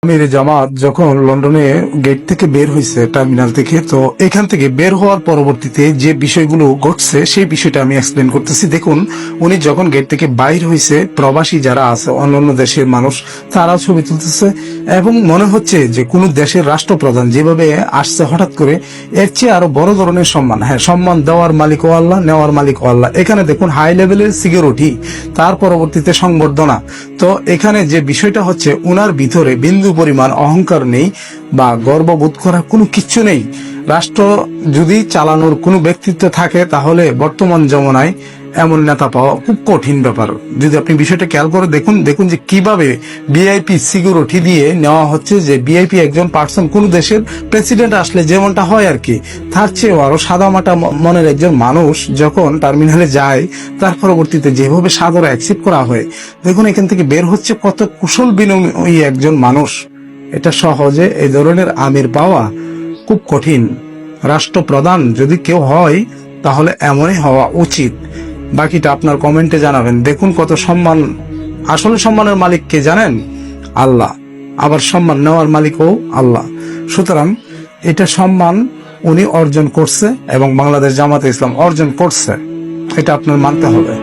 আমির জামাত যখন লন্ডনে গেট থেকে বের হয়েছে টার্মিনাল থেকে, তো এখান থেকে বের হওয়ার পরবর্তীতে যে বিষয়গুলো ঘটছে সেই বিষয়টা আমি এক্সপ্লেন করতেছি। দেখুন, উনি যখন গেট থেকে বাইর হয়েছে, প্রবাসী যারা আছে অন্যান্য দেশের মানুষ তারাও ছবি তুলতেছে এবং মনে হচ্ছে যে কোন দেশের রাষ্ট্রপ্রধান যেভাবে আসছে হঠাৎ করে, এর চেয়ে আরো বড় ধরনের সম্মান। হ্যাঁ, সম্মান দেওয়ার মালিক ও আল্লাহ, নেওয়ার মালিক ও আল্লাহ। এখানে দেখুন হাই লেভেলের সিকিউরিটি, তার পরবর্তীতে সংবর্ধনা। তো এখানে যে বিষয়টা হচ্ছে, উনার ভিতরে বিন্দু পরিমাণ অহংকার নেই বা গর্ববোধ করার কোনো কিচ্ছু নেই। রাষ্ট্র যদি চালানোর কোনো ব্যক্তিত্ব থাকে তাহলে বর্তমান জমানায় এমন নেতা পাওয়া খুব কঠিন ব্যাপার। যদি আপনি বিষয়টা খেয়াল করে দেখুন যে কিভাবে ভিআইপি সিকিউরিটি দিয়ে নেওয়া হচ্ছে, যে ভিআইপি একজন পার্সন কোন দেশের প্রেসিডেন্ট আসলে যেমনটা হয় আর কি, তার চেয়েও আরো সাদামাটা মনের একজন মানুষ যখন টার্মিনালে যায়, তার পরবর্তীতে যেভাবে সাদরে অ্যাকসেপ্ট করা হয়, দেখুন এখান থেকে বের হচ্ছে কত কুশল বিনিময়ী একজন মানুষ। এটা সহজে এই ধরনের আমির পাওয়া খুব কঠিন। রাষ্ট্রপ্রধান যদি কেউ হয় তাহলে এমনই হওয়া উচিত। বাকিটা আপনার কমেন্টে জানাবেন। দেখুন কত সম্মান। আসলে সম্মানের মালিক কে জানেন? আল্লাহ। আবার সম্মান নেওয়ার মালিকও আল্লাহ। সুতরাং এটা সম্মান উনি অর্জন করছে এবং বাংলাদেশ জামাতে ইসলাম অর্জন করছে, এটা আপনার মানতে হবে।